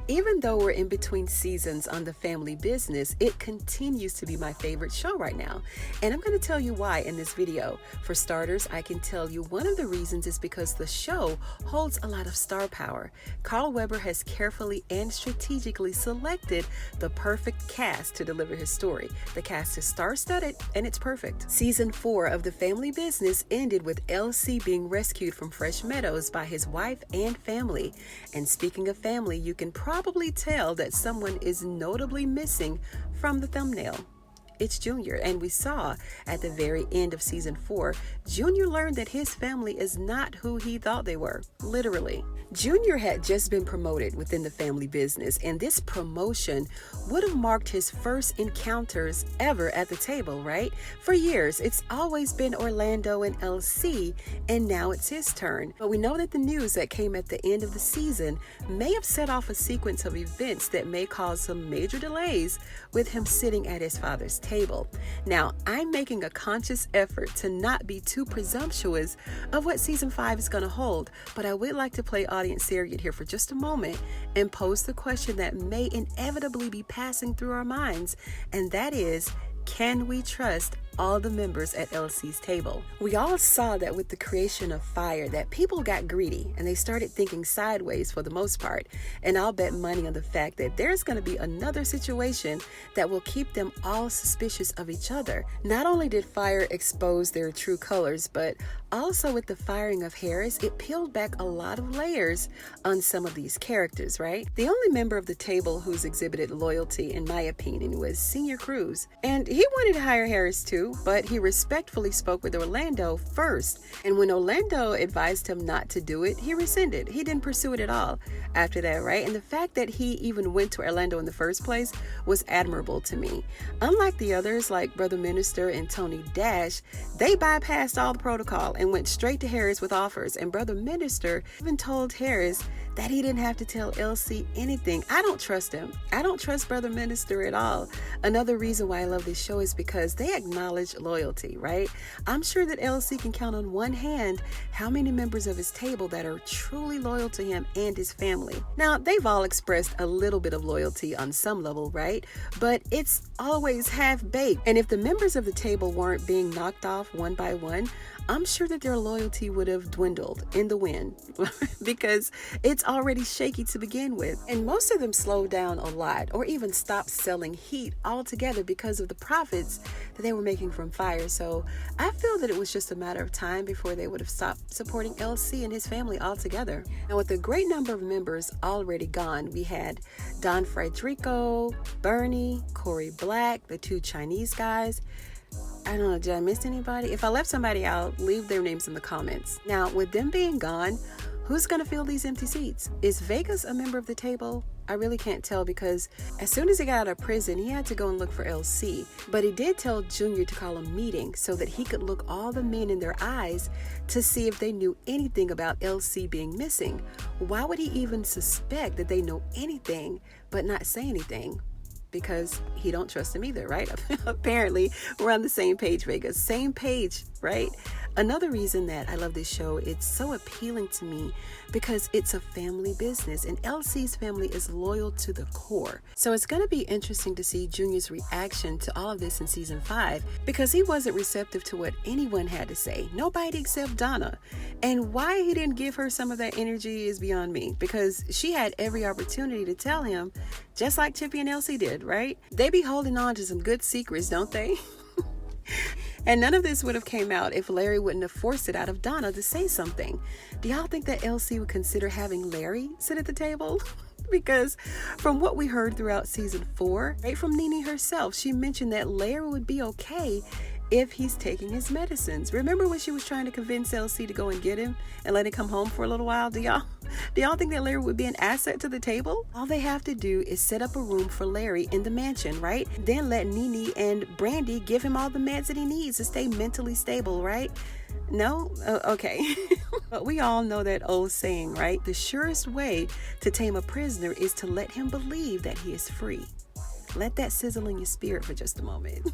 Even though we're in between seasons on the family business, it continues to be my favorite show right now. And I'm going to tell you why in this video. For starters, I can tell you one of the reasons is because the show holds a lot of star power. Carl Weber has carefully and strategically selected the perfect cast to deliver his story. The cast is star-studded and it's perfect. Season 4 of the family business ended with Elsie being rescued from Fresh Meadows by his wife and family. And speaking of family, you can probably tell that someone is notably missing from the thumbnail. It's Junior, and we saw at the very end of season 4, Junior learned that his family is not who he thought they were, literally. Junior had just been promoted within the family business, and this promotion would have marked his first encounters ever at the table, right? For years, it's always been Orlando and LC, and now it's his turn. But we know that the news that came at the end of the season may have set off a sequence of events that may cause some major delays with him sitting at his father's table. Now, I'm making a conscious effort to not be too presumptuous of what season 5 is going to hold, but I would like to play audience surrogate here for just a moment and pose the question that may inevitably be passing through our minds, and that is, can we trust all the members at LC's table? We all saw that with the creation of fire that people got greedy and they started thinking sideways for the most part. And I'll bet money on the fact that there's going to be another situation that will keep them all suspicious of each other. Not only did fire expose their true colors, but also with the firing of Harris, it peeled back a lot of layers on some of these characters, right? The only member of the table who's exhibited loyalty, in my opinion, was Senior Cruz. And he wanted to hire Harris too, but he respectfully spoke with Orlando first. And when Orlando advised him not to do it, he rescinded. He didn't pursue it at all after that, right? And the fact that he even went to Orlando in the first place was admirable to me. Unlike the others, like Brother Minister and Tony Dash, they bypassed all the protocol and went straight to Harris with offers. And Brother Minister even told Harris that he didn't have to tell LC anything. I don't trust him. I don't trust Brother Minister at all. Another reason why I love this show is because they acknowledge loyalty, right? I'm sure that LC can count on one hand how many members of his table that are truly loyal to him and his family. Now, they've all expressed a little bit of loyalty on some level, right? But it's always half-baked. And if the members of the table weren't being knocked off one by one, I'm sure that their loyalty would have dwindled in the wind because it's already shaky to begin with. And most of them slowed down a lot or even stopped selling heat altogether because of the profits that they were making from fire. So I feel that it was just a matter of time before they would have stopped supporting LC and his family altogether. Now, with a great number of members already gone, we had Don Frederico, Bernie, Corey Black, the 2 Chinese guys. I don't know, did I miss anybody? If I left somebody out, leave their names in the comments. Now, with them being gone, who's going to fill these empty seats? Is Vegas a member of the table? I really can't tell because as soon as he got out of prison, he had to go and look for LC. But he did tell Junior to call a meeting so that he could look all the men in their eyes to see if they knew anything about LC being missing. Why would he even suspect that they know anything but not say anything? Because he don't trust him either, right? Apparently, we're on the same page, Vegas. Same page, right? Another reason that I love this show, it's so appealing to me because it's a family business and LC's family is loyal to the core. So it's going to be interesting to see Junior's reaction to all of this in season 5 because he wasn't receptive to what anyone had to say. Nobody except Donna. And why he didn't give her some of that energy is beyond me because she had every opportunity to tell him, just like Chippy and LC did, right? They be holding on to some good secrets, don't they? And none of this would have came out if Larry wouldn't have forced it out of Donna to say something. Do y'all think that LC would consider having Larry sit at the table? Because from what we heard throughout season 4, right from Nene herself, she mentioned that Larry would be okay if he's taking his medicines. Remember when she was trying to convince LC to go and get him and let him come home for a little while? Do y'all think that Larry would be an asset to the table? All they have to do is set up a room for Larry in the mansion, right? Then let Nene and Brandy give him all the meds that he needs to stay mentally stable, right? No? Okay. But we all know that old saying, right? The surest way to tame a prisoner is to let him believe that he is free. Let that sizzle in your spirit for just a moment.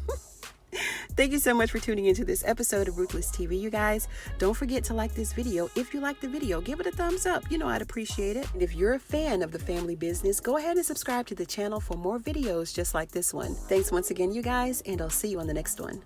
Thank you so much for tuning into this episode of Ruthless TV, you guys. Don't forget to like this video. If you like the video, give it a thumbs up. You know I'd appreciate it. And if you're a fan of the family business, go ahead and subscribe to the channel for more videos just like this one. Thanks once again, you guys, and I'll see you on the next one.